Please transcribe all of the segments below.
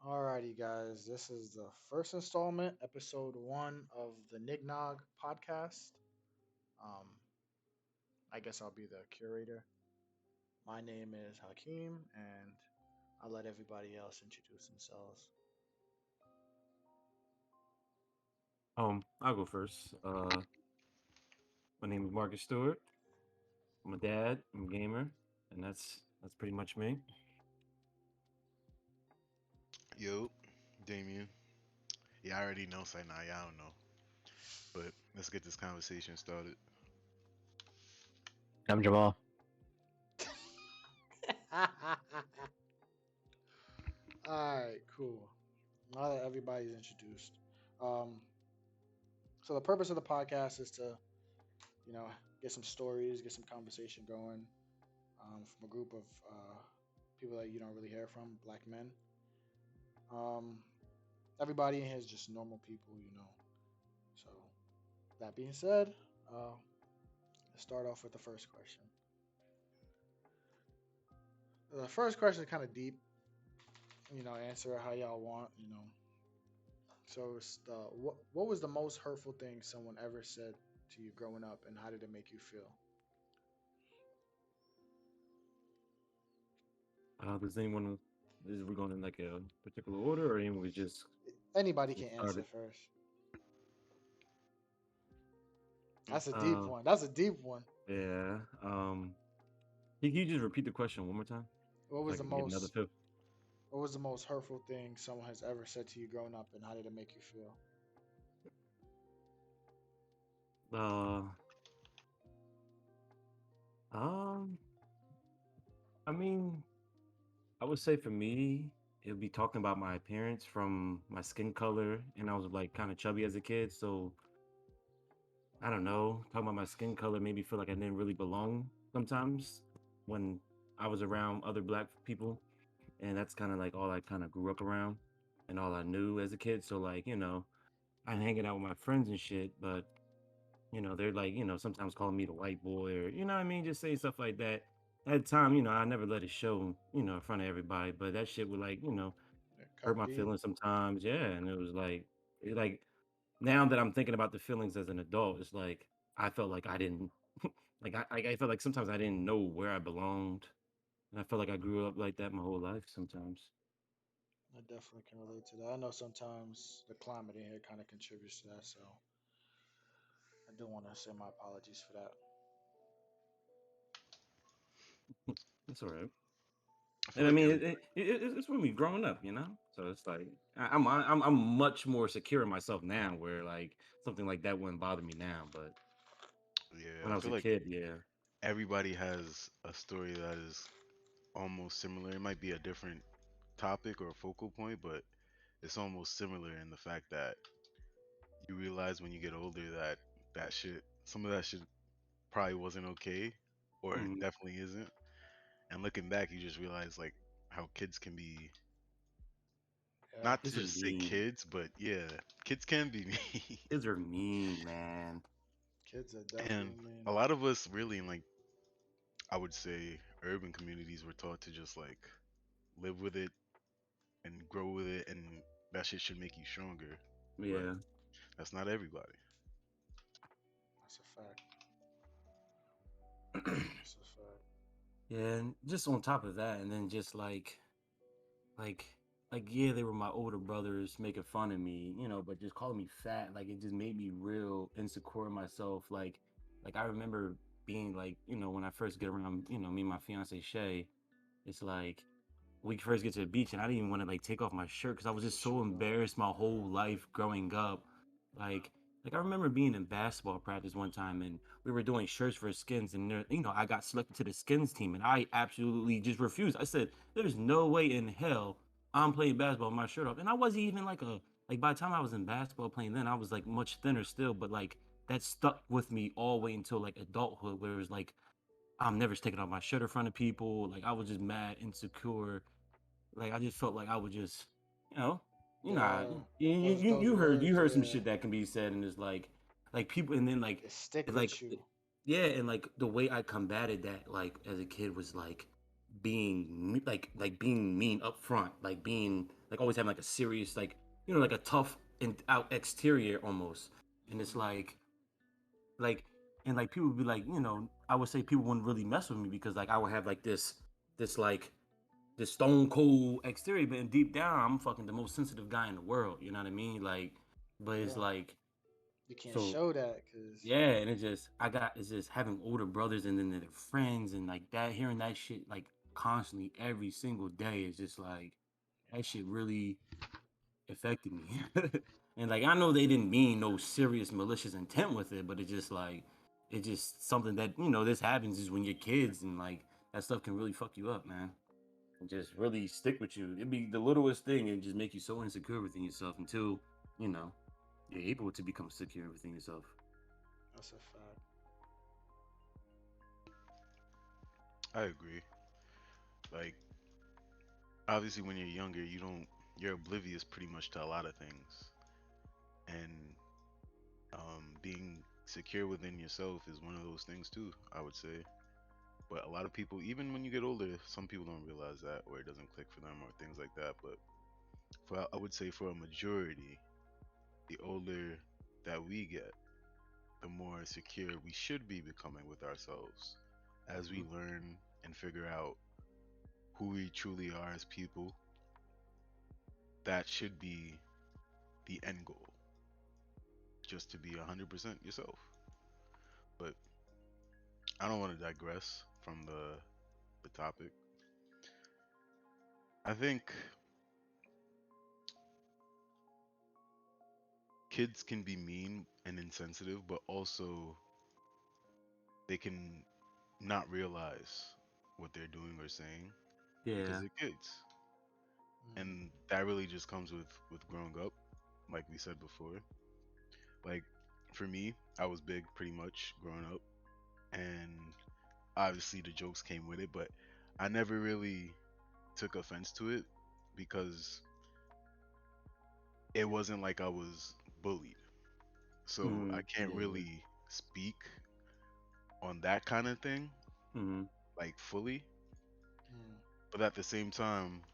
Alrighty, guys. This is the first installment, episode one of the NigNog podcast. Um, I guess I'll be the curator. My name is Hakeem, and I'll let everybody else introduce themselves. I'll go first. My name is Marcus Stewart. I'm a dad. I'm a gamer, and that's pretty much me. Yo, Damien. Yeah, I already know. Say nah, yeah, I don't know. But let's get this conversation started. I'm Jamal. Alright, cool. Now that everybody's introduced, um, so the purpose of the podcast is to, you know, get some stories, get some conversation going from a group of people that you don't really hear from, black men. Um, Everybody in here is just normal people. So that being said, uh, let's start off with the first question. The first question is kind of deep. Answer it how y'all want. So it's what was the most hurtful thing someone ever said to you growing up, and how did it make you feel? Does anyone is we going in like a particular order, or anyone we Anybody can just answer started? first. Mm. That's a deep Uh, one. That's a deep one. yeah. Can you just repeat the question one more time, What so was I the can get another most fifth? what was the most hurtful thing someone has ever said to you growing up, and how did it make you feel? Uh, um, I mean, I would say for me, it would be talking about my appearance from my skin color, and I was like kind of chubby as a kid, so I don't know, talking about my skin color made me feel like I didn't really belong sometimes when I was around other black people. And that's kind of like all I kind of grew up around and all I knew as a kid. So, like, I'm hanging out with my friends and shit, but, they're like, sometimes calling me the white boy or, you know what I mean? Just saying stuff like that. At the time, I never let it show, in front of everybody, but that shit would like, It hurt cut my deep. feelings sometimes. Yeah. And it was like, now that I'm thinking about the feelings as an adult, it's like I felt like I didn't I felt like sometimes I didn't know where I belonged, and I felt like I grew up like that my whole life sometimes. I definitely can relate to that. I know sometimes the climate in here kind of contributes to that, so I do want to say my apologies for that. It's all right. I feel And I like mean, every it's when we've grown up, So it's like I'm much more secure in myself now, where like something like that wouldn't bother me now. But yeah, when I I was feel a like kid, yeah, everybody has a story that is almost similar. It might be a different topic or focal point, but it's almost similar in the fact that you realize when you get older that some of that shit probably wasn't okay, or mm, definitely isn't. And looking back, you just realize like how kids can be. Yeah, Not to kids are just say mean. kids, but yeah, kids can be mean. Kids are mean, man. kids are And definitely a mean. lot of us really in like I would say urban communities were taught to just like live with it and grow with it and that shit should make you stronger. But Yeah. that's not everybody. That's a fact. That's a fact. Yeah, and just on top of that, and then just like yeah, they were my older brothers making fun of me, but just calling me fat, like it just made me real insecure in myself. Like I remember being like, when I first get around, me and my fiance Shay, it's like we first get to the beach and I didn't even want to like take off my shirt because I was That's just what so you want. embarrassed my whole life growing up. Like like I remember being in basketball practice one time and we were doing shirts for skins and I got selected to the skins team and I absolutely just refused. I said, there's no way in hell I'm playing basketball with my shirt off. And I wasn't even like by the time I was in basketball playing then I was like much thinner still, but like that stuck with me all the way until like adulthood where it was like I'm never taking off my shirt in front of people. Like I was just mad, insecure, like, I just felt like I would just, you know, Yeah, those you words. heard some Yeah, shit that can be said, and it's like people, and then they stick it, with like, you. yeah, and like the way I combated that, like as a kid, was like being like being mean up front, like being like always having like a serious like like a tough and out exterior almost. And it's Mm-hmm. like and like people would be like, I would say people wouldn't really mess with me because like I would have like this like this stone cold exterior, but deep down I'm fucking the most sensitive guy in the world. You know what I mean? Like, but it's Yeah, like you can't so show that because yeah, and it's just having older brothers and then their friends and like that hearing that shit like constantly every single day is just like that shit really affected me. And like I know they didn't mean no serious malicious intent with it, but it's just something that this happens is when you're kids and like that stuff can really fuck you up, man. And just really stick with you. It'd be the littlest thing and just make you so insecure within yourself until you know you're able to become secure within yourself. that's a fact. I agree. Like, obviously, when you're younger, you're oblivious pretty much to a lot of things, and being secure within yourself is one of those things too. I would say, but a lot of people, even when you get older, some people don't realize that, or it doesn't click for them, or things like that. But I would say for a majority, the older that we get, the more secure we should be becoming with ourselves as we Hmm. learn and figure out who we truly are as people. That should be the end goal, just to be 100% yourself. But I don't want to digress from the topic. I think kids can be mean and insensitive, but also they can not realize what they're doing or saying because Yeah. they're kids. Mm-hmm. And that really just comes with growing up, like we said before. Like for me, I was big pretty much growing up, and obviously the jokes came with it, but I never really took offense to it because it wasn't like I was bullied. So I can't Yeah. really speak on that kind of thing Hmm. like fully, Mm. but at the same time,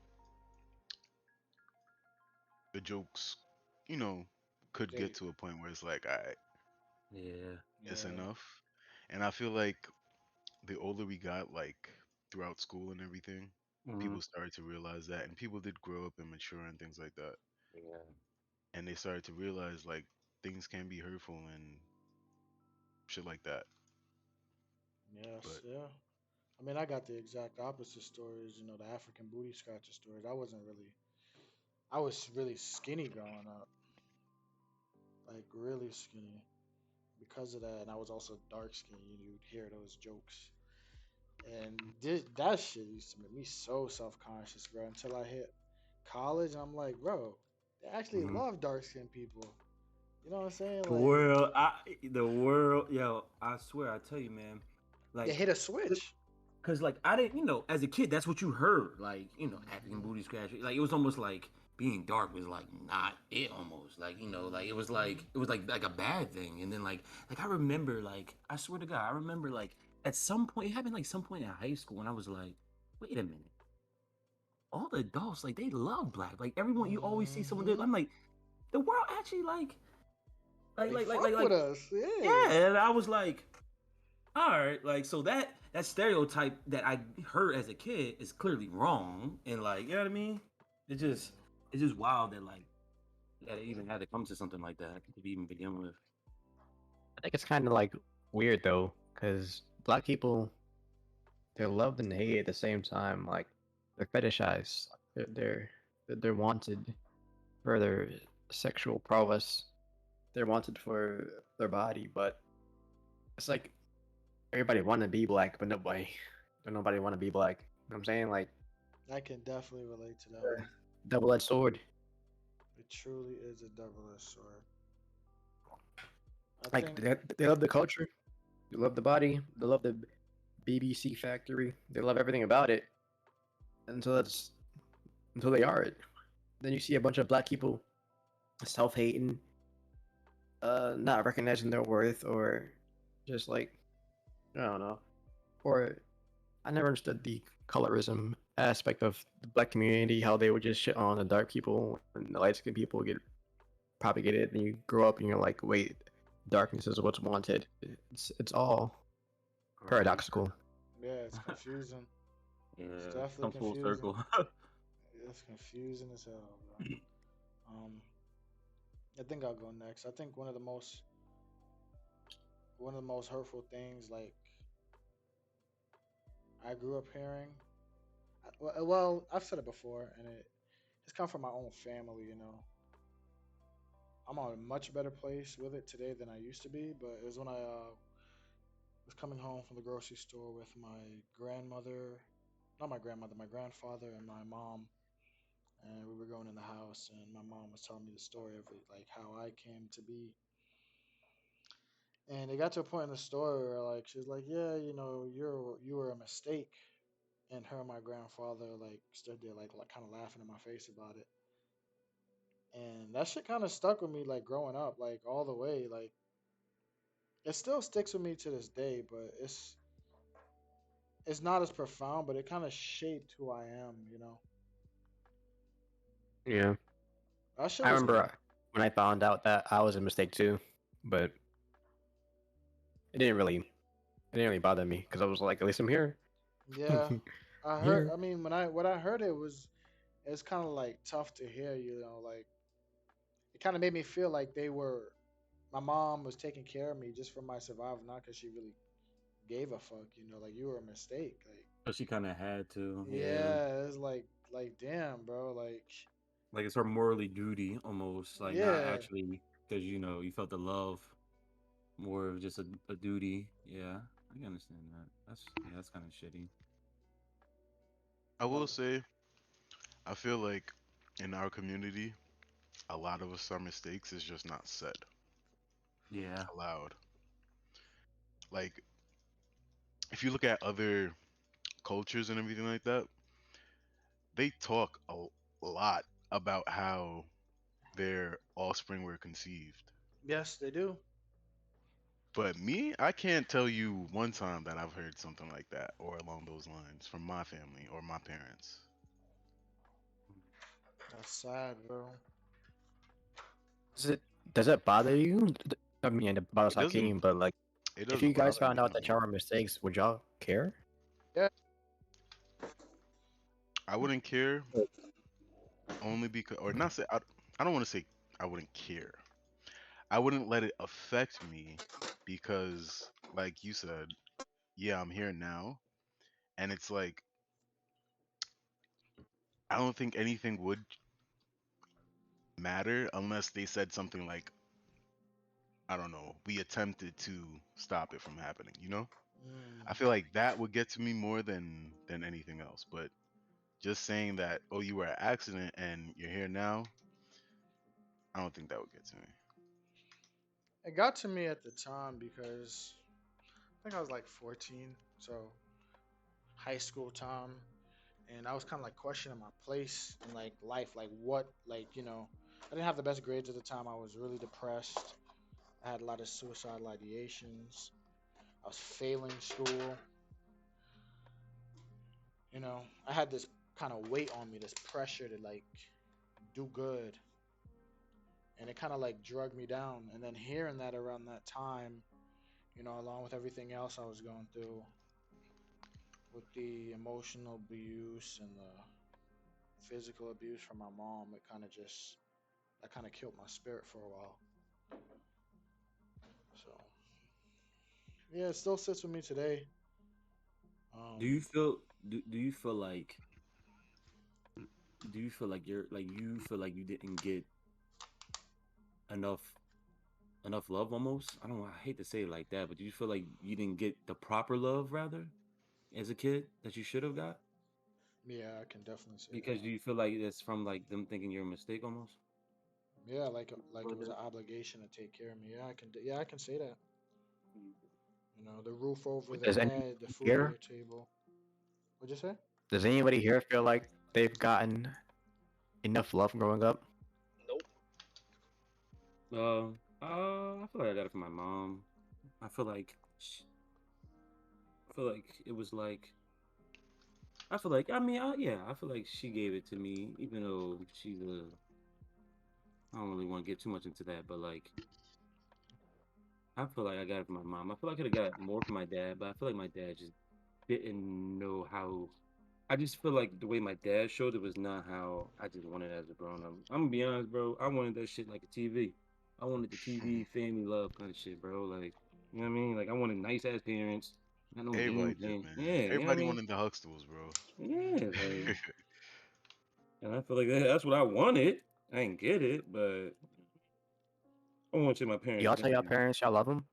the jokes, you know, could get They, to a point where it's like, all right, Yeah. it's yeah, enough. And I feel like the older we got, like throughout school and everything, Hmm. people started to realize that, and people did grow up and mature and things like that, Yeah. and they started to realize like things can be hurtful and shit like that. yes, But yeah. I mean, I got the exact opposite stories. You know, the African booty scratcher stories. I was really skinny growing up, like really skinny. Because of that, and I was also dark skinned. You'd hear those jokes, and that shit used to make me so self conscious, bro. Until I hit college, and I'm like, bro, they actually Hmm. love dark skinned people. You know what I'm saying? The Like world, the world, yo, I swear, I tell you, man, they like, hit a switch. cause like I didn't, as a kid, that's what you heard, like, African Hmm. booty scratcher, like it was almost like being dark was like not it, almost like like Hmm. it was like a bad thing, and then like I remember, like I swear to God, I remember like at some point it happened like some point in high school, and I was like, wait a minute, all the adults like they love black, like everyone you always see someone do, Hmm. I'm like the world actually like They like like like fuck like with us, yeah. yeah, and I was like, all right, like so that stereotype that I heard as a kid is clearly wrong, and like you know what I mean. It's just it's just wild that it even had to come to something like that to even begin with. I think it's kind of like weird though, because black people they're loved and hated at the same time. Like they're fetishized. They're wanted for their sexual prowess. They're wanted for their body, but it's like everybody want to be black, but nobody want to be black. You know what I'm saying? Like I can definitely relate to that one. double-edged sword. It truly is a double-edged sword. I Like think, they love the culture, they love the body, they love the BBC factory, they love everything about it until it's until they are it. Then you see a bunch of black people self-hating, not recognizing their worth, or just like I don't know, or I never understood the colorism aspect of the black community, how they would just shit on the dark people and the light skinned people get propagated, and you grow up and you're like, wait, darkness is what's wanted. It's all Right. paradoxical. Yeah, it's confusing. It's Yeah. definitely Come full confusing. circle. It's confusing as hell, bro. Um, I think I'll go next. I think one of the most hurtful things like I grew up hearing. Well, I've said it before, and it's come from my own family. I'm on a much better place with it today than I used to be. But it was when I was coming home from the grocery store with my grandmother, not my grandmother, my grandfather, and my mom, and we were going in the house, and my mom was telling me the story of it, like how I came to be. And it got to a point in the story where like she's like, yeah, you were a mistake, and her and my grandfather like stood there like kind of laughing in my face about it, and that shit kind of stuck with me like growing up, like all the way, like it still sticks with me to this day, but it's not as profound, but it kind of shaped who I am. Yeah. That shit I was remember when I found out that I was a mistake too, but it didn't really bother me because I was like, at least I'm here. yeah. I heard. Here. I mean, when I heard it's kind of like tough to hear. Like it kind of made me feel like my mom was taking care of me just for my survival, not because she really gave a fuck. Like you were a mistake. Like But she kind of had to. Yeah. yeah, it's like damn, bro. Like Like it's her morally duty almost. Like not yeah, actually because you felt the love, more of just a duty. Yeah. I can understand that. That's kind of shitty. I will no, say, I feel like in our community, a lot of us, our mistakes is just not said Yeah. aloud. Like, if you look at other cultures and everything like that, they talk a lot about how their offspring were conceived. yes, they do. But me, I can't tell you one time that I've heard something like that or along those lines from my family or my parents. That's sad, bro. Does it bother you? I mean, it bothers It doesn't. Hakeem, but like, It if you doesn't guys bother found me out no that more. y'all were mistakes, would y'all care? Yeah, I wouldn't care only because, or not say, I don't want to say I wouldn't care. I wouldn't let it affect me because, like you said, yeah, I'm here now. And it's like, I don't think anything would matter unless they said something like, I don't know, we attempted to stop it from happening, you know? I feel mm. like that would get to me more than anything else. But just saying that, oh, you were an accident and you're here now, I don't think that would get to me. It got to me at the time because I think I was like 14, so high school time, and I was kind of like questioning my place in like life, like what, like I didn't have the best grades at the time. I was really depressed. I had a lot of suicidal ideations. I was failing school. I had this kind of weight on me, this pressure to like do good, and it kind of like drug me down. And then hearing that around that time, along with everything else I was going through with the emotional abuse and the physical abuse from my mom, it kind of just that kind of killed my spirit for a while. So yeah, it still sits with me today. Do you Um, feel do you feel like you feel like you didn't get enough love almost? I hate to say it like that, but do you feel like you didn't get the proper love rather as a kid that you should have got? yeah, I can definitely say Because that. do you feel like it's from like them thinking you're a mistake almost? Yeah, like it was an obligation to take care of me. Yeah, I can say that. The roof over their Does head, the anybody food on here? their table. What'd you say? Does anybody here feel like they've gotten enough love growing up? Nope. I feel like I got it from my mom. I feel like it was like I feel like, I mean, yeah, I feel like she gave it to me, even though she's a. I don't really want to get too much into that, but like, I feel like I got it from my mom. I feel like I could have got more from my dad, but I feel like my dad just didn't know how. I just feel like the way my dad showed it was not how I just wanted as a grown up. I'm gonna be honest, bro. I wanted that shit like a TV. I wanted the TV family love kind of shit, bro. Like, you know what I mean? Like, I wanted nice ass parents. I no game Everybody did, plan. man. Yeah, you know what I Everybody mean? wanted the Huxtables, bro. Yeah, like, and I feel like that's what I wanted. I didn't get it, but I want to say my parents Y'all tell your definitely. parents y'all love them?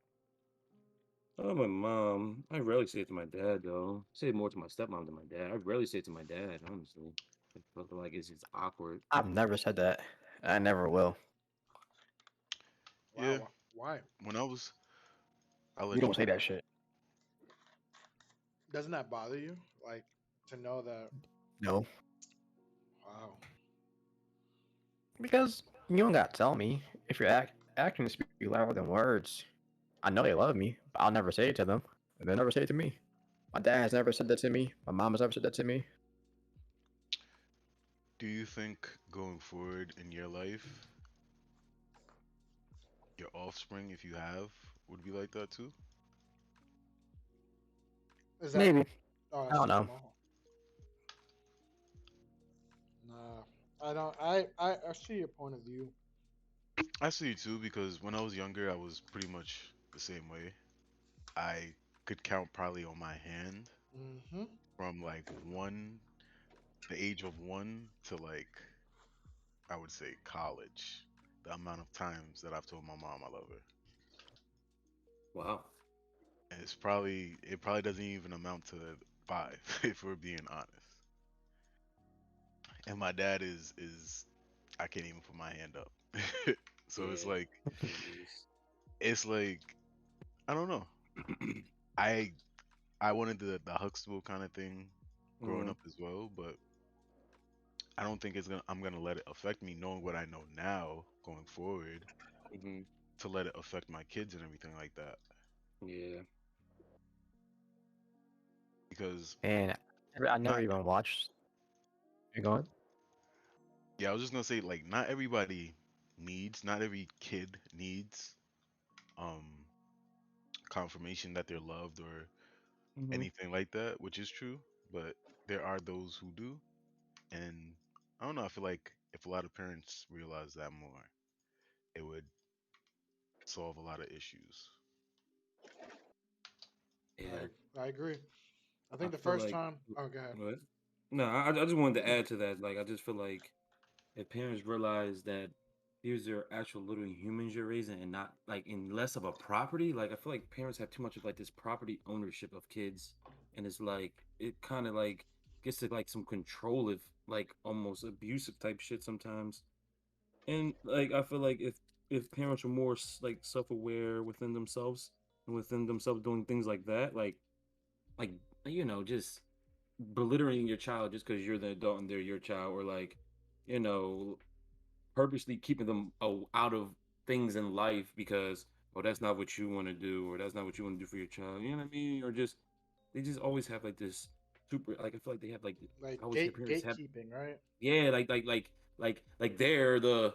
Oh, my mom. I rarely say it to my dad though. I say it more to my stepmom than my dad. I rarely say it to my dad, honestly. I feel like it's just awkward. I've never said that. I never will. Yeah, Wow. Why? when I was, I'll You let you don't go. say that shit. Doesn't that bother you? Like to know that? No. Wow. Because you don't gotta tell me. If your actions speak louder than words, I know they love me, but I'll never say it to them. And they'll never say it to me. My dad has never said that to me. My mom has never said that to me. Do you think going forward in your life, your offspring, if you have, would be like that too? Is that? Maybe. Oh, I I don't see. know. Jamal. Nah, I don't. I see your point of view. I see it too because when I was younger, I was pretty much the same way. I could count probably on my hand Mm-hmm. from like the age of one to like, I would say college, the amount of times that I've told my mom I love her. Wow. And it probably doesn't even amount to five, if we're being honest. And my dad is I can't even put my hand up. So Yeah, that shit is. it's like I don't know. I I wanted the Huxtable kind of thing growing Mm-hmm. up as well, but I don't think I'm gonna let it affect me knowing what I know now going forward Mm-hmm. to let it affect my kids and everything like that. Yeah. Because And I never not even watched. You going? yeah, I was just gonna say like not every kid needs um confirmation that they're loved or Mm-hmm. anything like that, which is true, but there are those who do. And I don't know, I feel like if a lot of parents realize that more, it would solve a lot of issues. Yeah. I agree. I I think the feel first like. time. Oh, go ahead. What? No, I just wanted to add to that. Like, I just feel like if parents realize that these are actual little humans you're raising and not like in less of a property, like I feel like parents have too much of like this property ownership of kids, and it's like it kind of like gets to like some control of like almost abusive type shit sometimes. And like I feel like if parents are more like self-aware within themselves and within themselves doing things like that, like just belittling your child just because you're the adult and they're your child, or like you know purposely keeping them out of things in life because oh that's not what you want to do or that's not what you want to do for your child, you know what I mean, or just they just always have like this super, like I feel like they have like I Like always hear parents have, gatekeeping, right? yeah, like they're the,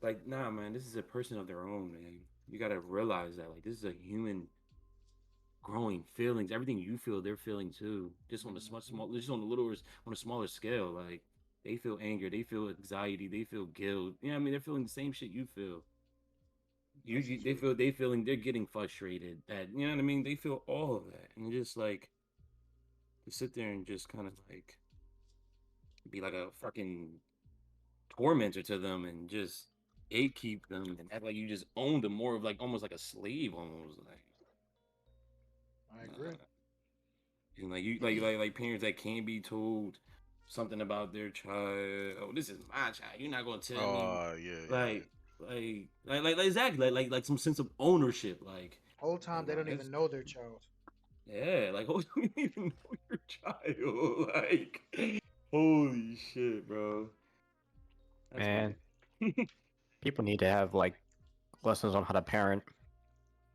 like, nah, man, this is a person of their own, man. You gotta realize that like this is a human growing feelings. Everything you feel, they're feeling too. Just on a Hmm. just on a little, on a smaller scale. Like they feel anger, they feel anxiety, they feel guilt. You know what I mean? They're feeling the same shit you feel. That's the They truth. feel, they're getting frustrated. At, you know what I mean? They feel all of that, and just like to sit there and just kind of like be like a fucking tormentor to them and just gatekeep them and act like you just own them more of like almost like a slave almost like. I agree. Nah. And like you like parents that can't be told something about their child. Oh, this is my child. You're not gonna tell me Oh, yeah, yeah. like exactly like some sense of ownership. Whole time they Nah, don't even it's, know their child. yeah, like oh, you don't even know your child. Like holy shit, bro. That's Man, weird. people need to have like lessons on how to parent,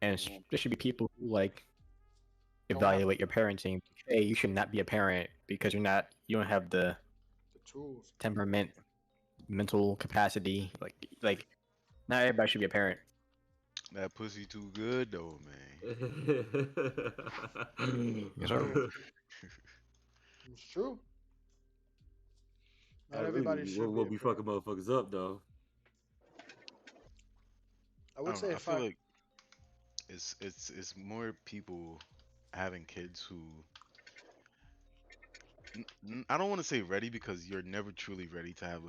and Yeah. there should be people who like don't have evaluate your parenting. Hey, you should not be a parent because you don't have the the tools. temperament, mental capacity. Like not everybody should be a parent. That pussy too good though, man. Yes, sir. True. It's true. I Not really everybody should be what a be fucking parent. motherfuckers up though. I I would don't know. say I if feel I like it's more people having kids who I don't want to say ready because you're never truly ready to have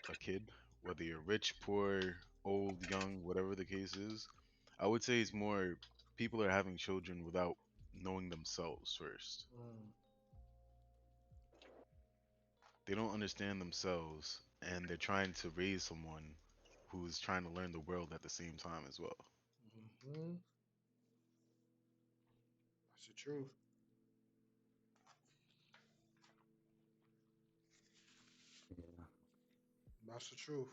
a kid, whether you're rich, poor, old, young, whatever the case is. I would say it's more people are having children without knowing themselves first. mm, They don't understand themselves and they're trying to raise someone who's trying to learn the world at the same time as well. hmm that's the truth. Yeah. That's the truth.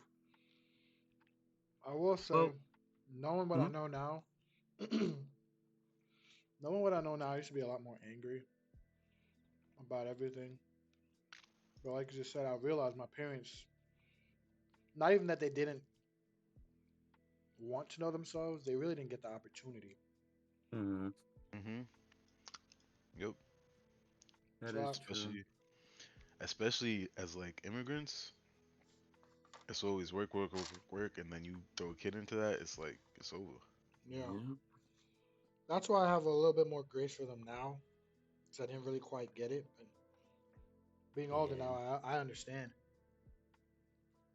I will say, Well, knowing what I hmm? know now, knowing what I know now, I used to be a lot more angry about everything. But like you just said, I realized my parents, not even that they didn't want to know themselves, they really didn't get the opportunity. Hmm. Hmm. Yep. That So is I, true. Especially as like immigrants, it's always work, work, work, work, work, and then you throw a kid into that, it's like it's over. yeah, Yeah. that's why I have a little bit more grace for them now, because I didn't really quite get it. But being older Yeah. now, I understand.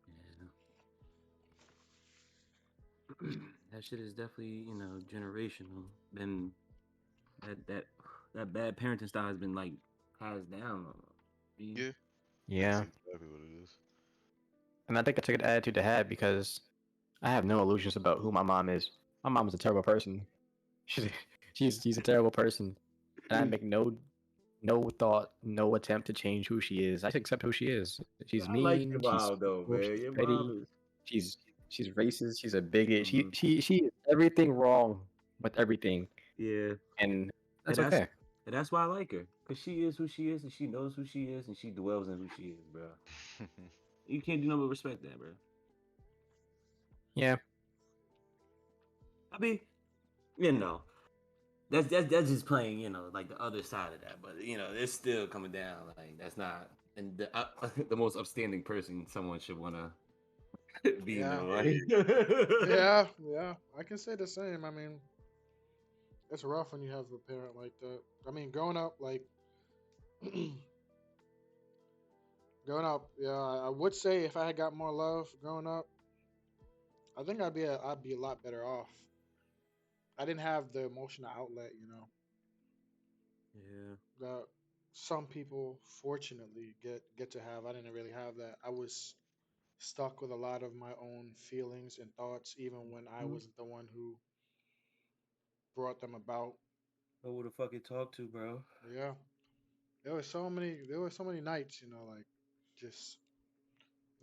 Yeah. That shit is definitely, generational. Been that that bad parenting style has been like passed down. Me. Yeah, that's Yeah, exactly what it is. and I think it's a good attitude to have because I have no illusions about who my mom is. My mom is a terrible person. She's she's a terrible person, and I make no thought, no attempt to change who she is. I just accept who she is. She's I like mean. your She's mom though, fickle, man. she's Your mom petty. is. She's she's racist. She's a bigot. She Mhm. she she is everything wrong with everything, Yeah, and and that's okay. that's why I like her, cause she is who she is, and she knows who she is, and she dwells in who she is, bro. You can't do nothing but respect that, bro. Yeah, I mean, you know, that's just playing, like the other side of that, but it's still coming down. Like that's not, and the most upstanding person someone should want to be, Yeah, like. yeah. I can say the same. I mean, it's rough when you have a parent like that. I mean, growing up, like growing up, yeah, I would say if I had got more love growing up, I think I'd be a lot better off. I didn't have the emotional outlet, Yeah. that some people fortunately get to have. I didn't really have that. I was stuck with a lot of my own feelings and thoughts, even when I Mhm. wasn't the one who brought them about. Who would have fucking talked to, bro? Yeah, there were so many nights, like just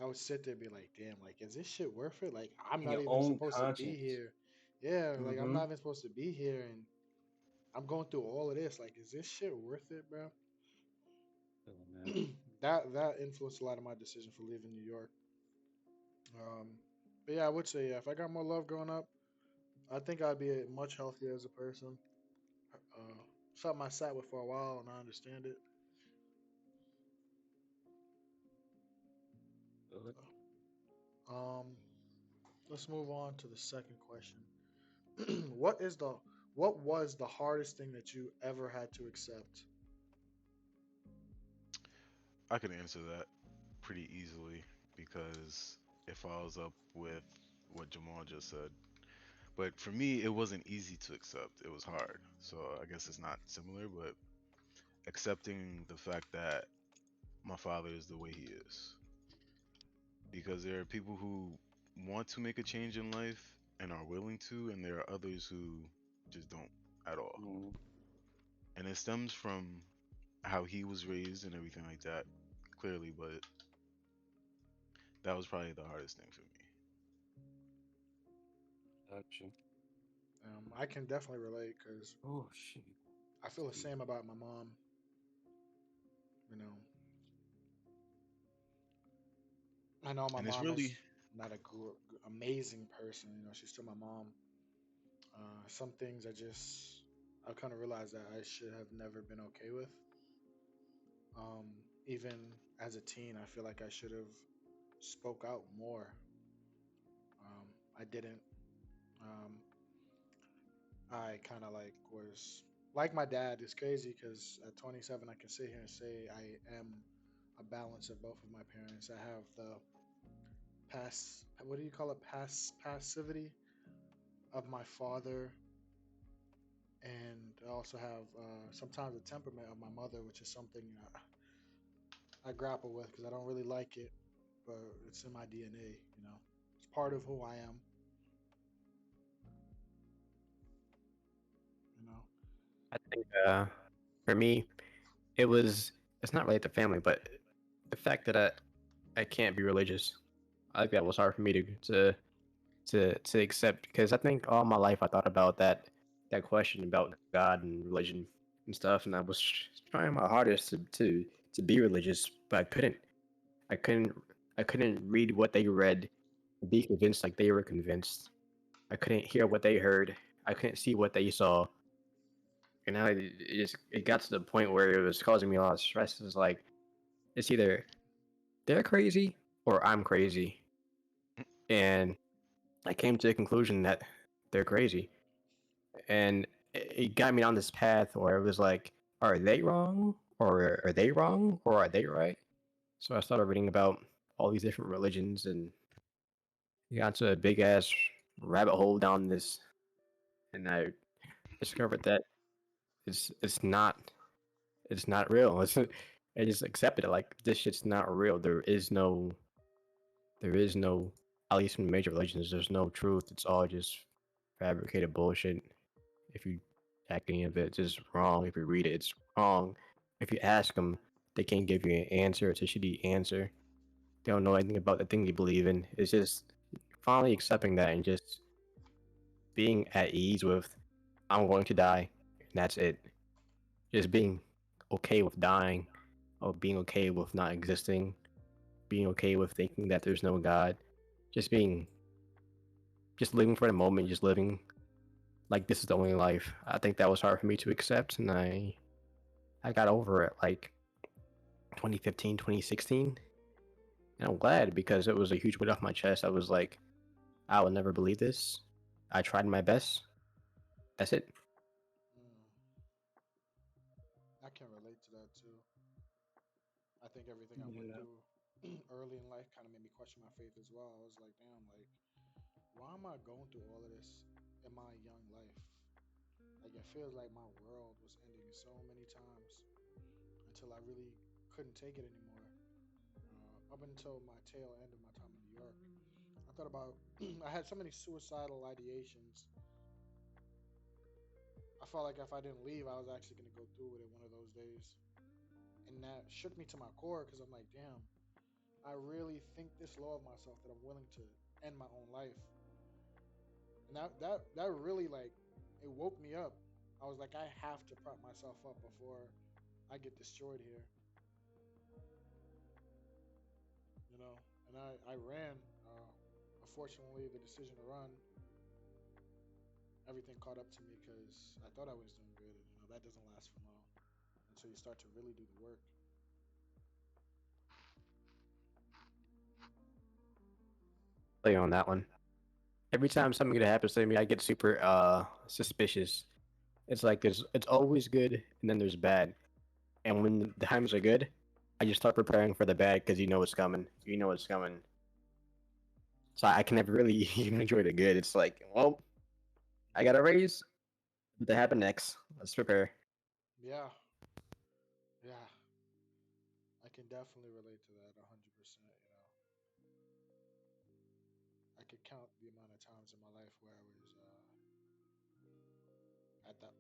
I would sit there and be like, damn, like, is this shit worth it? Like, I'm In not your even own supposed to be conscience. here. Yeah, like, I'm Mm-hmm. not even supposed to be here. And I'm going through all of this. Like, is this shit worth it, bro? Man. That influenced a lot of my decision for leaving New York. Um, but yeah, I would say, yeah, if I got more love growing up, I think I'd be much healthier as a person. Uh, Something I sat with for a while, and I understand it. Uh, Um, let's move on to the second question. what is the what was the hardest thing that you ever had to accept? I can answer that pretty easily because it follows up with what Jamal just said. But for me, it wasn't easy to accept. It was hard. So I guess it's not similar, but accepting the fact that my father is the way he is. Because there are people who want to make a change in life and are willing to, and there are others who just don't at all. mm, And it stems from how he was raised and everything like that, clearly, but that was probably the hardest thing for me. gotcha. I can definitely relate because Oh shit. I feel the same about my mom. You know, I know my And it's mom is really not a amazing person. She's still my mom. Some things I kind of realized that I should have never been okay with. Even as a teen, I feel like I should have spoke out more. I didn't. Um, I kind of like was like my dad. It's crazy because at 27, I can sit here and say I am a balance of both of my parents. I have the what do you call it? Passivity of my father, and I also have sometimes the temperament of my mother, which is something I grapple with because I don't really like it, but it's in my DNA. It's part of who I am. You know, I think for me, it's not related to family, but the fact that I can't be religious. I think that was hard for me to accept because I think all my life I thought about that question about God and religion and stuff, and I was trying my hardest to be religious, but I couldn't. I couldn't. I couldn't read what they read, be convinced like they were convinced. I couldn't hear what they heard. I couldn't see what they saw. And now it got to the point where it was causing me a lot of stress. It's like it's either they're crazy or I'm crazy, and I came to the conclusion that they're crazy, and it got me on this path where it was like, are they wrong, or are they wrong, or are they right? So I started reading about all these different religions, and got into a big ass rabbit hole down this, and I discovered that it's not it's not real. I just accepted it like this shit's not real. There is no, at least in major religions, there's no truth. It's all just fabricated bullshit. If you check any of it, it's just wrong. If you read it, it's wrong. If you ask them, they can't give you an answer. It's a shitty answer. They don't know anything about the thing they believe in. It's just finally accepting that and just being at ease with, I'm going to die, and that's it. Just being okay with dying, or being okay with not existing, being okay with thinking that there's no God, just being, just living for the moment, just living like this is the only life. I think that was hard for me to accept, and I got over it like 2015, 2016. And I'm glad because it was a huge weight off my chest. I was like, I would never believe this. I tried my best. That's it. mm, I can relate to that too. I think everything I went Yeah. through early in life kind of made me question my faith as well. I was like, damn, like, why am I going through all of this in my young life? Like, it feels like my world was ending so many times until I really couldn't take it anymore. Up until my tail end of my time in New York, I thought about, I had so many suicidal ideations. I felt like if I didn't leave, I was actually going to go through with it one of those days. And that shook me to my core because I'm like, damn, I really think this low of myself that I'm willing to end my own life. And that really like it woke me up. I was like, I have to prop myself up before I get destroyed here, you know. And I ran. Unfortunately, the decision to run, everything caught up to me because I thought I was doing good, and that doesn't last for long until you start to really do the work. Play on that one. Every time something good happens to me, I get super suspicious. It's like it's always good and then there's bad. And when the times are good, I just start preparing for the bad because you know it's coming. You know it's coming. So I can never really even enjoy the good. It's like, well, I got a raise. What to happen next? Let's prepare. Yeah, yeah, I can definitely relate to that 100%. I could count the amount of times in my life where I was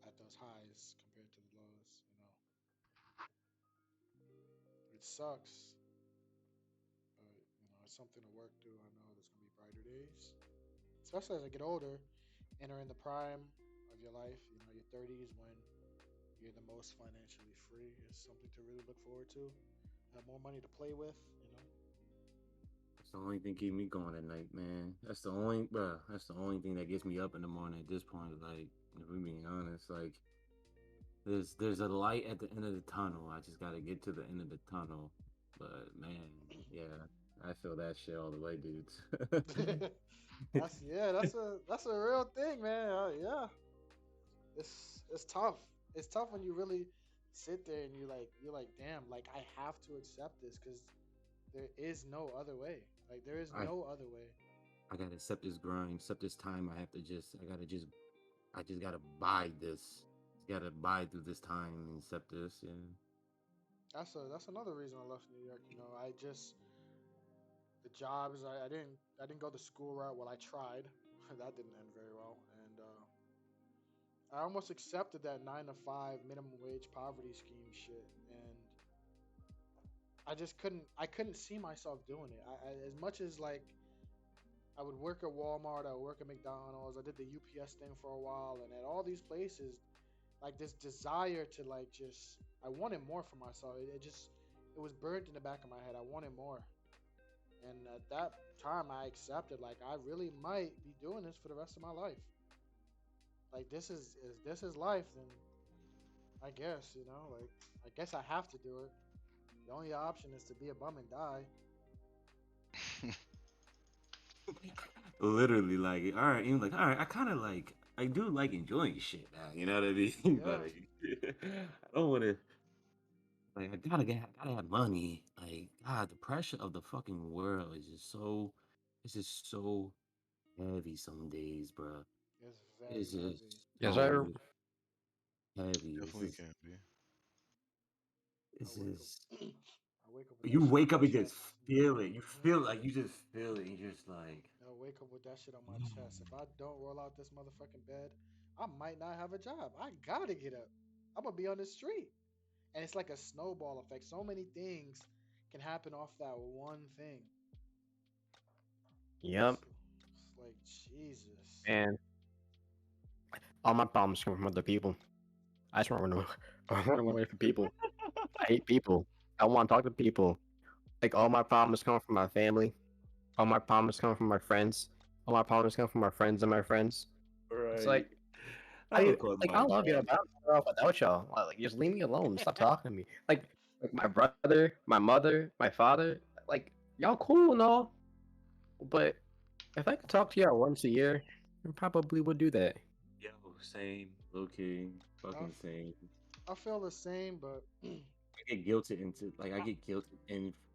at those highs compared to the lows. It sucks, but it's something to work through. I know there's gonna be brighter days, especially as I get older, entering the prime of your life. Your 30s when you're the most financially free. It's something to really look forward to. Have more money to play with, you know. That's the only thing keep me going at night, man. That's the only, bruh. That's the only thing that gets me up in the morning. At this point, like, if we're being honest, like, there's a light at the end of the tunnel. I just gotta get to the end of the tunnel. But man, yeah, I feel that shit all the way, dudes. That's yeah, that's a real thing, man. Yeah, it's tough. It's tough when you really sit there and you're like, damn, like I have to accept this because there is no other way. Like there is I no other way. I gotta accept this grind, accept this time. I just gotta bide this. Gotta bide through this time and accept this. Yeah. That's another reason I left New York. You know, I just the jobs. I didn't go the school route. Well, I tried. That didn't end very well, and I almost accepted that 9 to 5 minimum wage poverty scheme shit, and I just couldn't. I couldn't see myself doing it. As much as like I would work at Walmart, I would work at McDonald's. I did the UPS thing for a while, and at all these places, like this desire to like just I wanted more for myself. It was burnt in the back of my head. I wanted more, and at that time, I accepted like I really might be doing this for the rest of my life. Like this is life, then I guess like I guess I have to do it. The only option is to be a bum and die. Literally, like, all right, and like, all right, I kind of like, I do like enjoying shit now. You know what I mean? Yeah, Like, I don't want to, like, I gotta have money. Like, God, the pressure of the fucking world is just so, it's just so heavy some days, bro. it's It's very heavy. just Yes, sir. so heavy. Definitely can be. I It's wake up, just, I wake up with that you shit on wake my up and just chest. feel it. You Hmm. feel like, you just feel it. You're just like, I wake up with that shit on my chest. If "Mm." I don't roll out this motherfucking bed, I might not have a job. I gotta get up. I'm gonna be on the street, and it's like a snowball effect. So many things can happen off that one thing. Yep. It's like Jesus. And all my problems come from other people. I just want to run away, I want to run away from people. I hate people. I want to talk to people. Like all my problems come from my family. All my problems come from my friends. All my problems come from my friends and my friends. It's Right. like I I mean, don't call like my I love you, bad. but I don't care off without y'all. Like just leave me alone. Stop talking to me. Like my brother, my mother, my father. Like y'all cool and all, but if I could talk to y'all once a year, I probably would do that. Yo, same, low key, I, fucking f- same. I feel the same, but I get guilted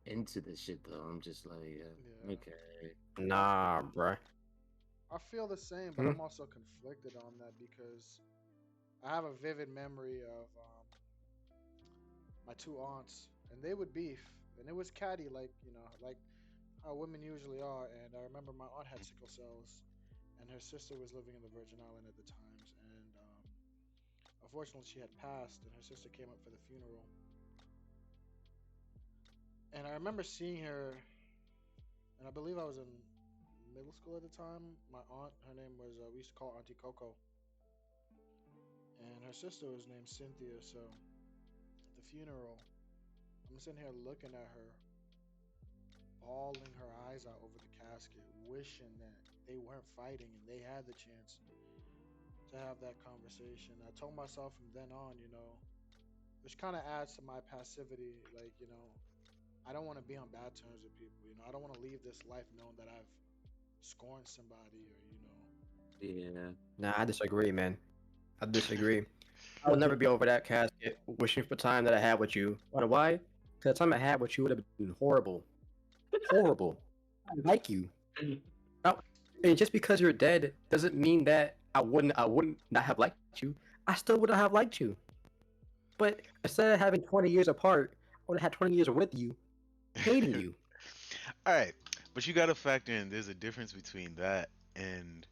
into this shit though. I'm just like, yeah, okay. Nah, bruh. I feel the same, but Hmm? I'm also conflicted on that because I have a vivid memory of my two aunts, and they would beef, and it was catty, like how women usually are. And I remember my aunt had sickle cells, and her sister was living in the Virgin Island at the times, and unfortunately she had passed, and her sister came up for the funeral. And I remember seeing her, and I believe I was in middle school at the time. My aunt, her name was we used to call her Auntie Coco, and her sister was named Cynthia. So at the funeral, I'm sitting here looking at her, bawling her eyes out over the casket, wishing that they weren't fighting and they had the chance to have that conversation. I told myself from then on, which kind of adds to my passivity, I don't want to be on bad terms with people. I don't want to leave this life knowing that I've scorned somebody or. Yeah. Nah, I disagree, man. I disagree. I will never be over that casket wishing for time that I had with you. Why? Why? Because the time I had with you would have been horrible. Horrible. I like you. Now, and just because you're dead doesn't mean that I wouldn't not have liked you. I still would have liked you. But instead of having 20 years apart, I would have had 20 years with you, hating you. All right, but you got to factor in there's a difference between that and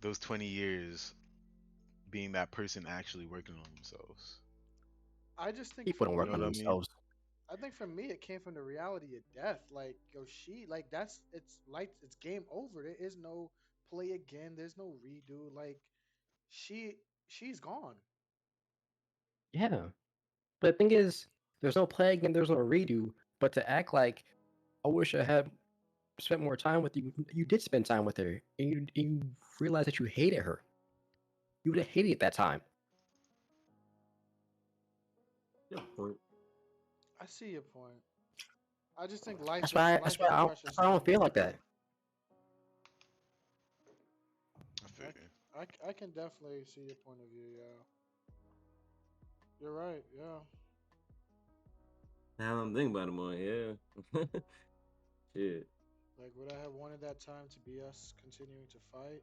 those 20 years being that person actually working on themselves. I just think People for don't You work know on what I me, mean? themselves. I think for me it came from the reality of death. Like yo, it's game over. There is no play again. There's no redo. Like she she's gone. Yeah. But the thing is, there's no plague and there's no redo. But to act like I wish I had spent more time with you, you did spend time with her, and you realized that you hated her. You would have hated it that time. Yeah, point. I see your point. I just think life That's is why. life is a That's precious why I don't thing. feel like that. I I, figure. I can definitely see your point of view. Yeah, you're right. Yeah, Now I'm thinking about it more. Yeah. Shit. like would I have wanted that time to be us continuing to fight,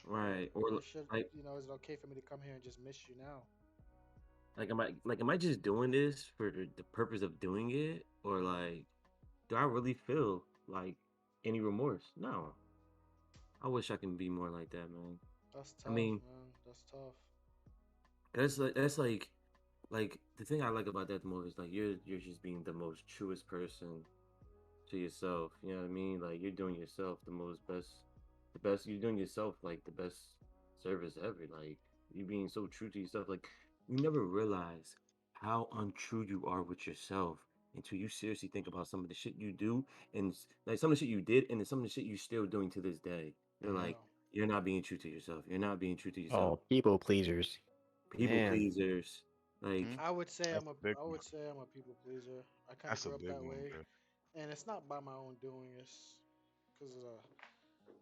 Right. Or or should like is it okay for me to come here and just miss you now? am I just doing this for the purpose of doing it, or Mm, like do I really feel like any remorse? No. I wish I can be more like that, man. that's I tough, mean, man. That's tough. that's like the thing I like about that the most is like you're just being the most truest person to yourself. You know what I mean? Like you're doing yourself the best. You're doing yourself like the best service ever. Like you being so true to yourself. Like you never realize how untrue you are with yourself until you seriously think about some of the shit you do and like some of the shit you did and then some of the shit you're still doing to this day. You're Hmm. like Yeah. you're not being true to yourself. You're not being true to yourself. Oh, people pleasers. People Man, pleasers. Hmm. Like That's a big I one. would say I'm a people pleaser. I kind of That's a grew up big that one, way, bro. and it's not by my own doing. It's because of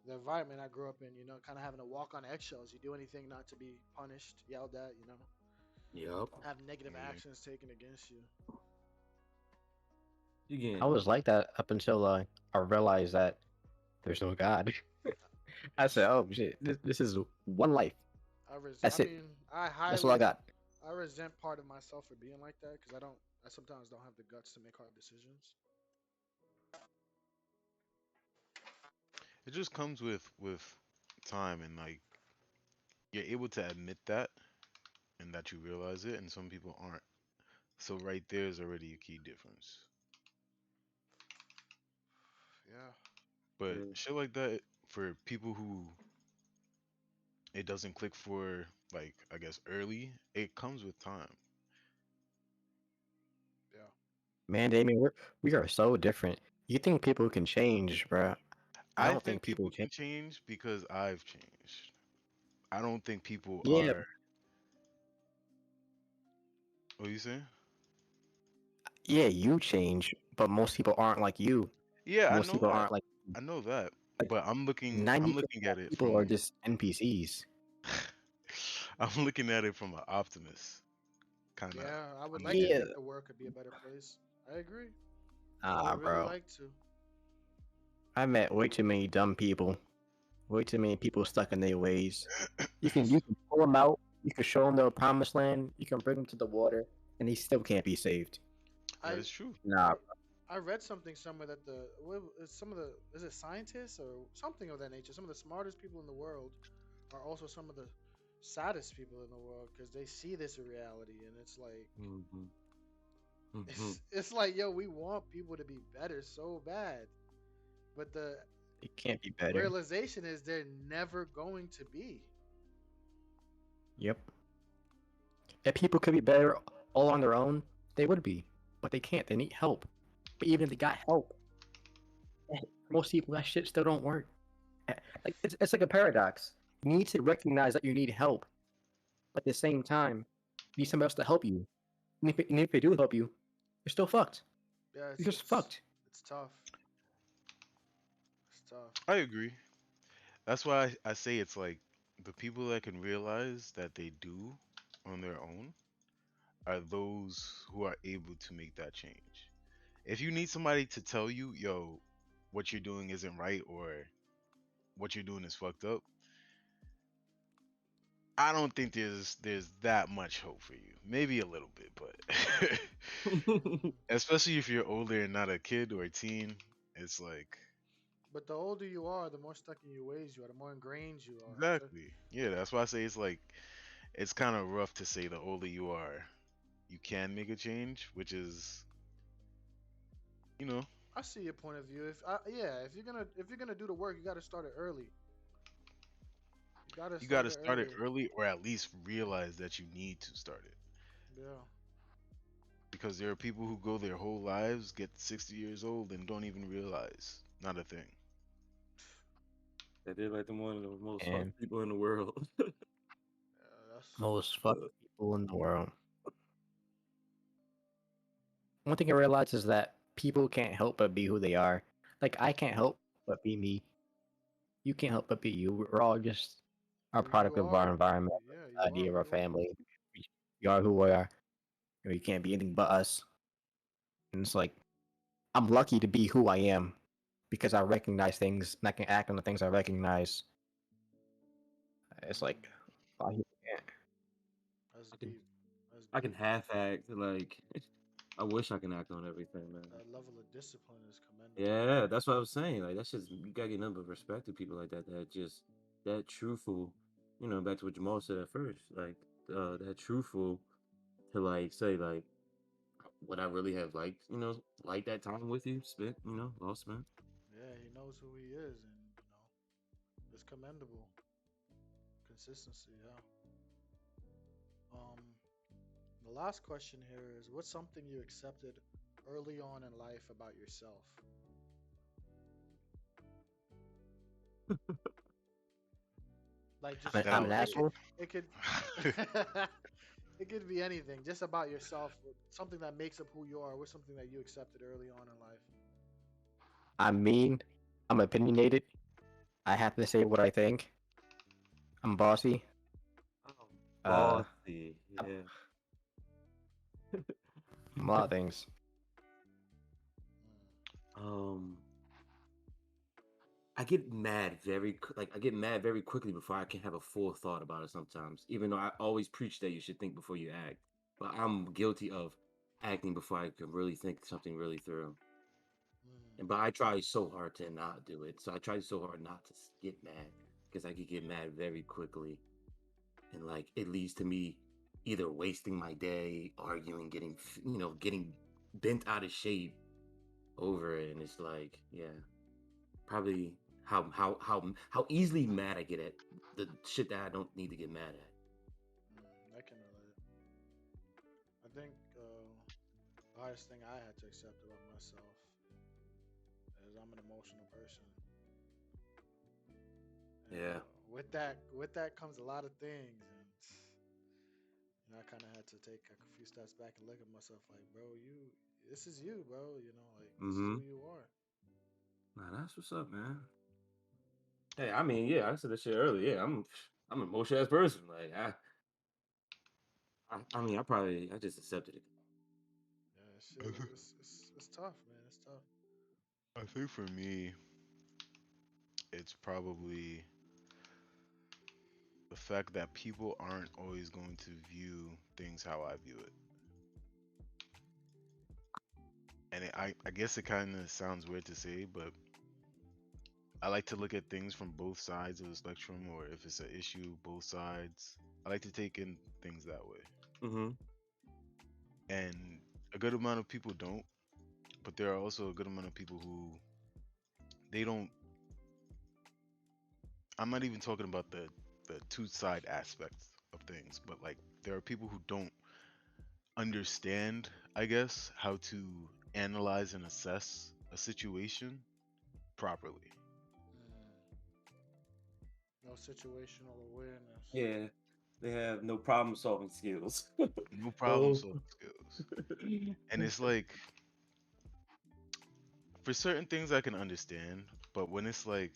the environment I grew up in. Kind of having to walk on eggshells. You do anything not to be punished, yelled at. yup. Have negative Yeah. actions taken against you. You I get was like that up until I realized that there's no God. I said, It's, "Oh shit, this is one life. I That's it. mean, That's all I got." I resent part of myself for being like that because I sometimes don't have the guts to make hard decisions. It just comes with time and like you're able to admit that and that you realize it, and some people aren't. So right there is already a key difference. Yeah, But true. shit like that for people who it doesn't click for, like I guess early, it comes with time. yeah. Man, Damien, we are so different. You think people can change, bro? I I don't think think people people change. can change because I've changed. I don't think people Yeah, are. What you saying? yeah, you change, but most people aren't like you. Yeah, I Most know people that. aren't like I know that. like But I'm looking. I'm 90% looking at of it people are from. just NPCs. I'm looking at it from an optimist kind of Yeah, I would like to Yeah, think understanding. the world could be a better place. I agree. I ah, would really bro. like to. I met way too many dumb people. Way too many people stuck in their ways. You can pull them out. You can show them the promised land. You can bring them to the water, and they still can't be saved. That I is true. Nah, I I read something somewhere that some of the is it scientists or something of that nature. Some of the smartest people in the world are also some of the saddest people in the world because they see this in reality, and it's like Hmm. Hmm. it's like yo, we want people to be better so bad, but the it can't be better. realization is they're never going to be. Yep. If people could be better all on their own, they would be, but they can't. They need help. But even if they got help, most people that shit still don't work. Like it's like a paradox. You need to recognize that you need help, but at the same time, you need somebody else to help you. And if they do help you, you're still fucked. Yeah, You're just fucked. it's tough. It's tough. I agree. That's why I say it's like the people that can realize that they do on their own are those who are able to make that change. If you need somebody to tell you, yo, what you're doing isn't right or what you're doing is fucked up, I don't think there's that much hope for you. Maybe a little bit, but Hmm. especially if you're older and not a kid or a teen, it's like But the older you are, the more stuck in your ways you are, the more ingrained you are. So exactly. Yeah, that's why I say it's like it's kind of rough to say the older you are, you can make a change, which is, you know, I see your point of view. If you're gonna do the work, you got to start it early. You got to you got start to it start it early. early or at least realize that you need to start it. Yeah. Because there are people who go their whole lives, get 60 years old, and don't even realize. Not a thing. That they're like the one of the most And fucked people in the world. Yeah, that's most fucked people in the world. One thing I realized is that people can't help but be who they are. Like I can't help but be me. You can't help but be you. We're all just a you product of our are. environment, Yeah, society, of our you are. family. We are who we are. We can't be anything but us. And it's like I'm lucky to be who I am because I recognize things and I can act on the things I recognize. It's Mm, like a lot of people can't. that's I can deep. That's I can deep. half act like I wish I can act on everything, man. That level of discipline is commendable. Yeah, that's what I was saying. Like that's just you gotta get nothing but respect to people like that. That just that truthful. You know, back to what Jamal said at first. Like that truthful to like say like what I really have liked. You know, like that time with you spent. You know, well spent. Yeah, he knows who he is, and it's commendable. Consistency. Yeah. Um, the last question here is: what's something you accepted early on in life about yourself? Like just I'm Now, an asshole. it could it could be anything, just about yourself, something that makes up who you are. What's something that you accepted early on in life? I'm mean. I'm opinionated. I have to say what I think. I'm bossy. Oh, Uh, bossy. I'm Yeah. a lot of things. Mm, um, I get mad like I get mad very quickly before I can have a full thought about it sometimes. Even though I always preach that you should think before you act, but I'm guilty of acting before I can really think something really through. mm, And but I try so hard to not do it. So I try so hard not to get mad because I could get mad very quickly, and like it leads to me either wasting my day, arguing, getting bent out of shape over it, and it's like, yeah, probably how easily mad I get at the shit that I don't need to get mad at. I can relate. I think the hardest thing I had to accept about myself is I'm an emotional person, and Yeah. with that comes a lot of things, and I kind of had to take a few steps back and look at myself like, bro, this is you, bro. Like this is Mm-hmm. who you are. Nah, that's what's up, man. Hey, I mean, yeah, I said that shit earlier. Yeah, I'm an emotional ass person. Like I mean, I just accepted it. Yeah, shit, it's tough, man. It's tough. I think for me, it's probably the fact that people aren't always going to view things how I view it. And I guess it kind of sounds weird to say, but I like to look at things from both sides of the spectrum, or if it's an issue, both sides. I like to take in things that way. Mm-hmm. And a good amount of people don't, but there are also a good amount of people who they don't. I'm not even talking about the two side aspects of things, but like there are people who don't understand, I guess, how to analyze and assess a situation properly. Mm, no situational awareness. Yeah, they have no problem solving skills. No problem Oh. solving skills. And it's like for certain things I can understand, but when it's like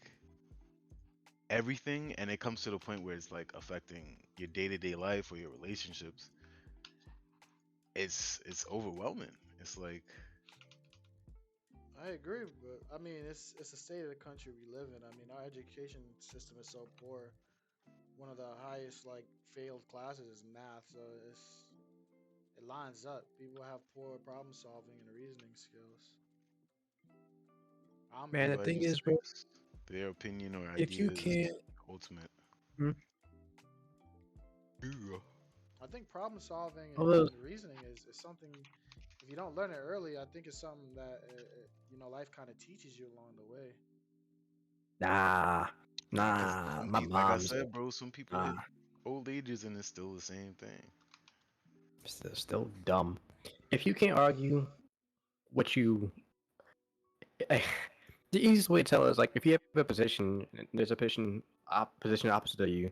everything and it comes to the point where it's like affecting your day-to-day life or your relationships, it's overwhelming. It's like I agree, but I mean, it's the state of the country we live in. I mean, our education system is so poor. One of the highest like failed classes is math, so it lines up. People have poor problem solving and reasoning skills. I'm Man, the so I thing just is, bro, thinks their opinion or if you idea is can't, ultimate. hmm, Yeah. I think problem solving all and, those, and reasoning is something. If you don't learn it early, I think it's something that life kind of teaches you along the way. nah, Because my like I mom's, said, bro, some people nah. hit old ages and it's still the same thing. Still dumb. If you can't argue what you, the easiest way to tell is like if you have a position, and there's a position opposite of you.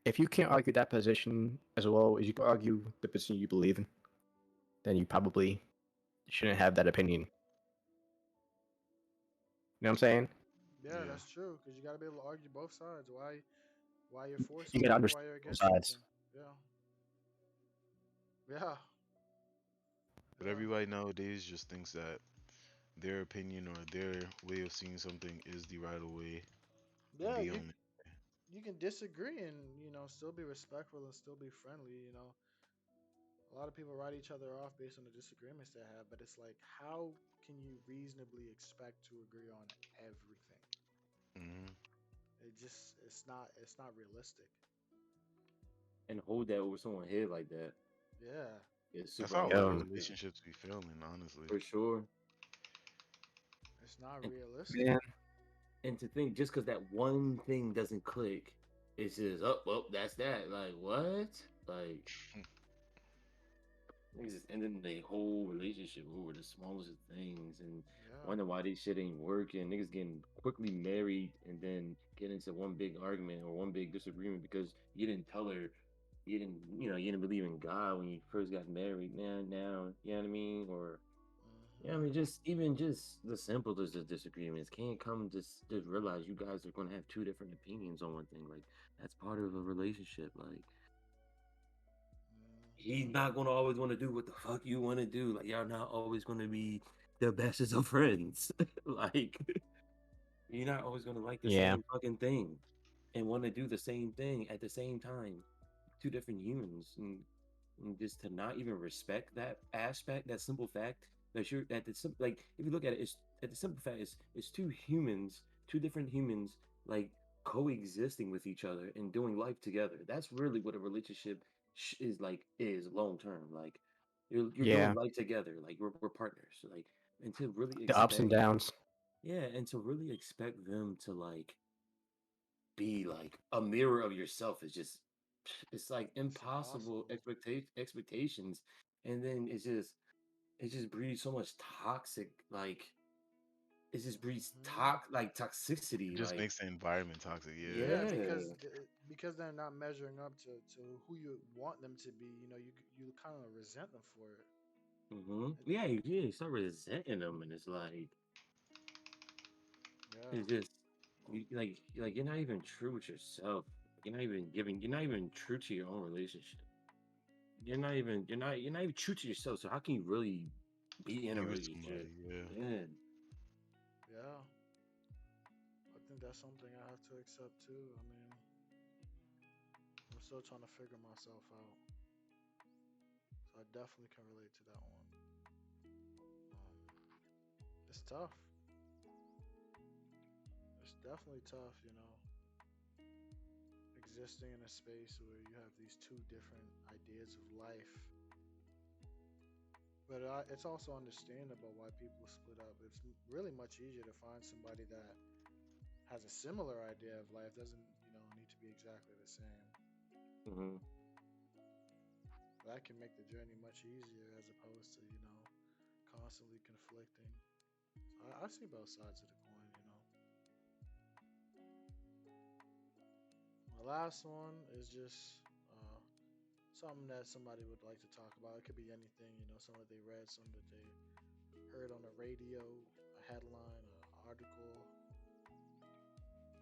If you can't argue that position as well as you can argue the position you believe in, then you probably shouldn't have that opinion. You know what I'm saying? Yeah, Yeah. that's true. Because you got to be able to argue both sides. Why you're for You gotta something, why understand you're both against sides. something. Yeah. Yeah. But Yeah. everybody nowadays just thinks that their opinion or their way of seeing something is the right way and Yeah. the You only. you can disagree and still be respectful and still be friendly. A lot of people write each other off based on the disagreements they have, but it's like, how can you reasonably expect to agree on everything? Hmm. It's not realistic. And hold that over someone's head like that. Yeah. It's That's super how a lot of Yo, unrealistic. relationships be failing, honestly. For sure. It's not And realistic. man, and to think just because that one thing doesn't click, it's just oh well that's that. Like what? Like niggas just ending the whole relationship over the smallest of things and Yeah. wonder why this shit ain't working. Niggas getting quickly married and then get into one big argument or one big disagreement because you didn't tell her you didn't believe in God when you first got married. Now, you know what I mean? Or yeah, I Hmm. mean, just even just the simplest of disagreements can't come just realize you guys are gonna have two different opinions on one thing. Like that's part of a relationship. Like he's Hmm. not gonna always want to do what the fuck you want to do. Like y'all not always gonna be the bestest of friends. Like you're not always gonna like the yeah, same fucking thing and want to do the same thing at the same time. Two different humans, and just to not even respect that aspect, that simple fact that you're at the like if you look at it, it's at the simple fact it's two humans, two different humans like coexisting with each other and doing life together. That's really what a relationship is long term. Like you're doing yeah. life together. Like we're partners. Like and to really The ups and expect downs. yeah, and to really expect them to like be like a mirror of yourself is just it's like It's impossible impossible. expectations and then it just breeds so much toxic like it just breeds Hmm. It toxicity just like makes the environment toxic. Yeah. Yeah, yeah. because they're not measuring up to who you want them to be. You kind of resent them for it. It- Yeah, you start resenting them and it's like Yeah. it's just like you're not even true with yourself. You're not even true to your own relationship. You're not even true to yourself. So how can you really be in a Be with relationship? somebody. Yeah. Yeah. Yeah. I think that's something I have to accept too. I mean, I'm still trying to figure myself out, so I definitely can relate to that one. It's tough. It's definitely tough, existing in a space where you have these two different ideas of life. But it's also understandable why people split up. It's really much easier to find somebody that has a similar idea of life. Doesn't need to be exactly the same. Hmm. That can make the journey much easier as opposed to constantly conflicting. I see both sides of the coin. My last one is just something that somebody would like to talk about. It could be anything, something that they read, something that they heard on the radio, a headline, an article,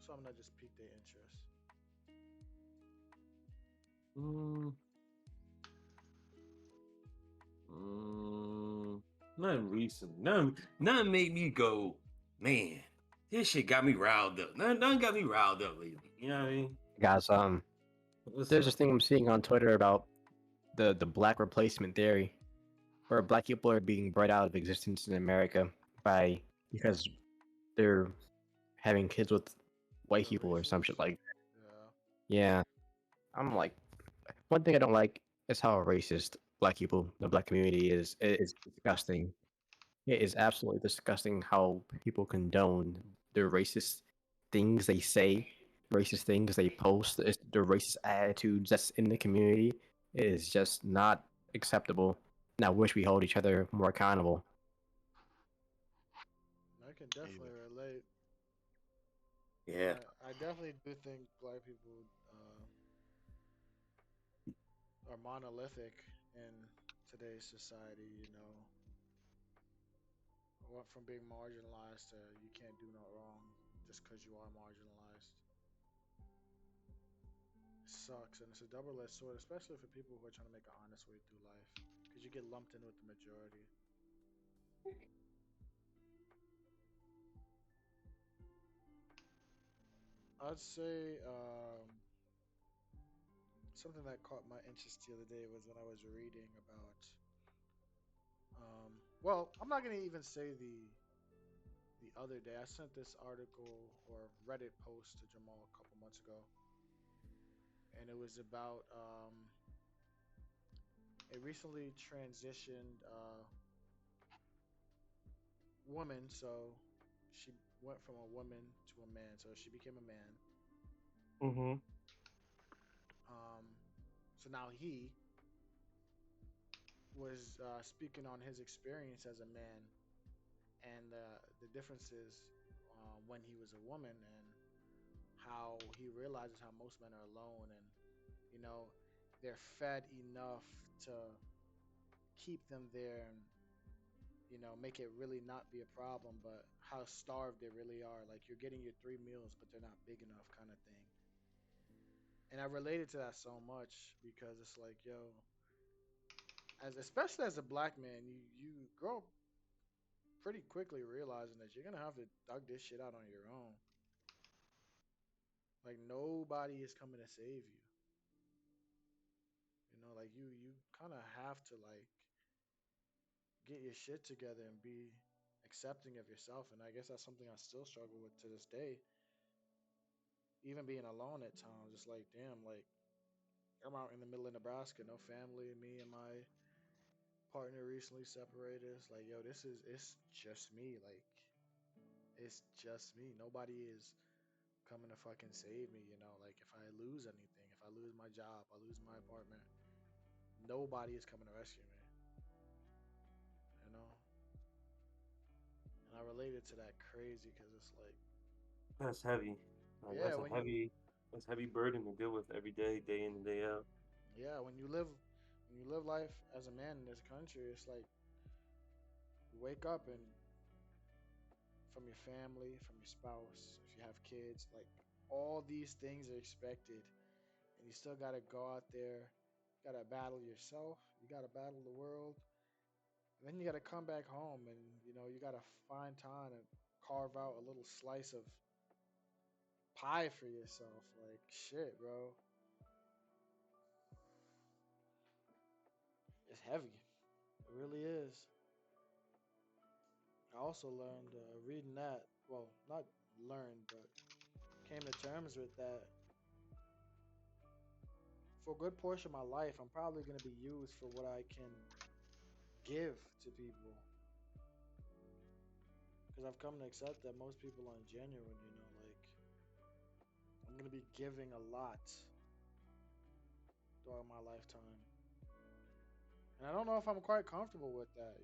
something that just piqued their interest. Mm, mm, nothing recent. None made me go, man, this shit got me riled up. None got me riled up lately. You know what I mean? Guys, What's there's up? this thing I'm seeing on Twitter about the black replacement theory, where black people are being brought out of existence in America by because they're having kids with white They're people or some shit racist. like that. Yeah. Yeah, I'm like, one thing I don't like is how racist black people, the black community is. It is disgusting. It is absolutely disgusting how people condone the racist things they say, racist things they post, the racist attitudes that's in the community. It is just not acceptable. And I wish we hold each other more accountable. I can Either. definitely relate. Yeah. I definitely do think black people are monolithic in today's society. Went from being marginalized to you can't do no wrong just because you are marginalized. It sucks, and it's a double-edged sword, especially for people who are trying to make an honest way through life, because you get lumped in with the majority. I'd say something that caught my interest the other day was when I was reading about. Well, I'm not gonna even say the other day. I sent this article or Reddit post to Jamal a couple months ago, and it was about a recently transitioned woman. So she went from a woman to a man. So she became a man. Mm-hmm. Um, so now he was speaking on his experience as a man and the differences when he was a woman and how he realizes how most men are alone and you know they're fed enough to keep them there and make it really not be a problem, but how starved they really are. Like you're getting your 3 meals but they're not big enough kind of thing. And I related to that so much because it's like, yo, as especially as a black man, you grow up pretty quickly realizing that you're gonna have to dug this shit out on your own. Like nobody is coming to save you. Like you kind of have to like get your shit together and be accepting of yourself. And I guess that's something I still struggle with to this day. Even being alone at times, just like damn, like I'm out in the middle of Nebraska, no family. Me and my partner recently separated. It's like, yo, it's just me. Like it's just me. Nobody is coming to fucking save me. Like if I lose anything, if I lose my job, I lose my apartment, nobody is coming to rescue me. You know, and I related to that crazy because it's like, That's heavy. Like yeah, that's heavy burden to deal with every day, day in and day out. yeah, when you live life as a man in this country, it's like you wake up and from your family, from your spouse, if you have kids, like all these things are expected, and you still gotta go out there, you gotta battle yourself, you gotta battle the world, and then you gotta come back home, and you gotta find time and carve out a little slice of pie for yourself. Like shit, bro, it's heavy. It really is. I also learned reading that. Well, not learned, but came to terms with that. For a good portion of my life, I'm probably going to be used for what I can give to people. Because I've come to accept that most people aren't genuine, like I'm going to be giving a lot throughout my lifetime. And I don't know if I'm quite comfortable with that.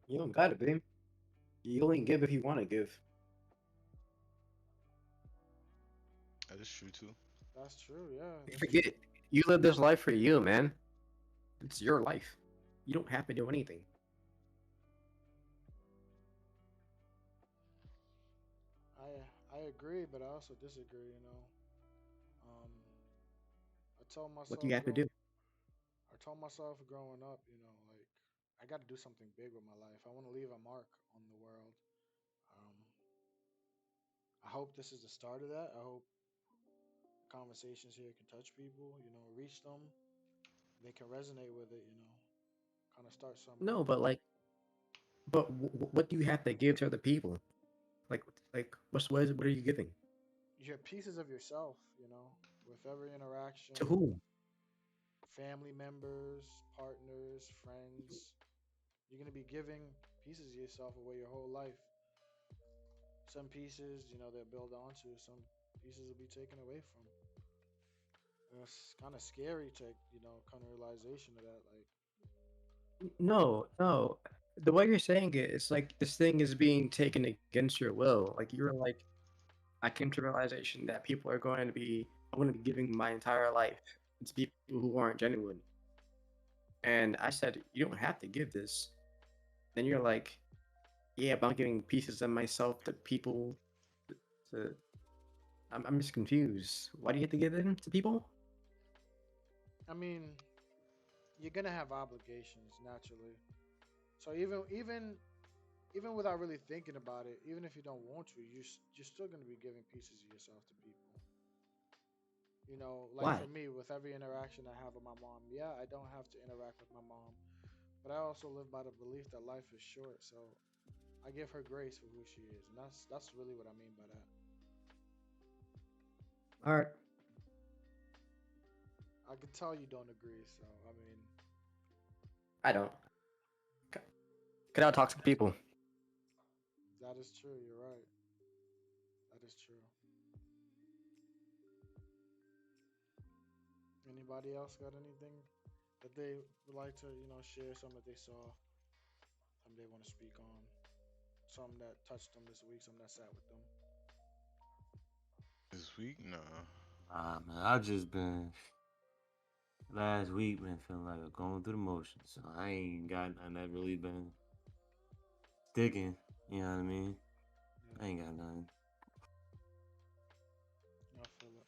You don't gotta be. You only give if you want to give. That is true too. That's true. Yeah, You that's forget true. you live this life for you, man. It's your life. You don't have to do anything. I agree, but I also disagree. Um, I told What do you myself have to do? I told myself growing up, like I got to do something big with my life. I want to leave a mark on the world. Um, I hope this is the start of that. I hope conversations here can touch people, reach them. They can resonate with it, kind of start something No, up. but like, but what do you have to give to other people? Like, what are you giving You have pieces of yourself, with every to interaction, who? family members, partners, friends. You're going to be giving pieces of yourself away your whole life. Some pieces, they'll build onto, some pieces will be taken away from. It's kind of scary to come to realization of that. Like, No, no. The way you're saying it, it's like this thing is being taken against your will. Like you're like, I came to realization that people are going to be, I'm going to be giving my entire life to people who aren't genuine. And I said, you don't have to give this. Then you're like, yeah, but I'm giving pieces of myself to people. To, I'm just confused. Why do you have to give them to people? I mean, you're gonna have obligations naturally. So even without really thinking about it, even if you don't want to, you're still gonna be giving pieces of yourself to people. Like for Why? me, with every interaction I have with my mom, yeah, I don't have to interact with my mom, but I also live by the belief that life is short. So I give her grace for who she is, and that's really what I mean by that. All right. I can tell you don't agree, so I mean, I don't. Cut out toxic people. that is true. You're right. That is true. Anybody else got anything that they would like to, share? Something that they saw, something they want to speak on, something that touched them this week, something that sat with them. This week, nah. Man, I just been last week been feeling like I'm going through the motions, so I ain't got nothing that really been sticking. You know what I mean? I Yeah, ain't got nothing. I feel it.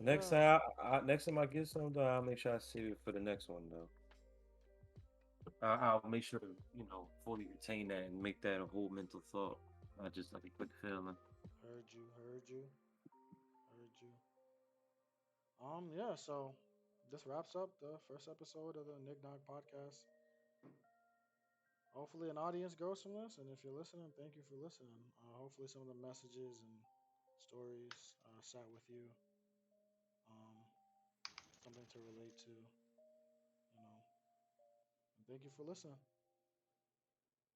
Next Yeah, time, next time I get something, though, I'll make sure I save it for the next one, though. I'll make sure to, fully retain that and make that a whole mental thought, not just like a quick feeling. heard you, heard you, heard you. Yeah. So this wraps up the first episode of the NigNog podcast. Hopefully, an audience grows from this, and if you're listening, thank you for listening. Hopefully, some of the messages and stories sat with you. Um, Something to relate to, you know. And thank you for listening.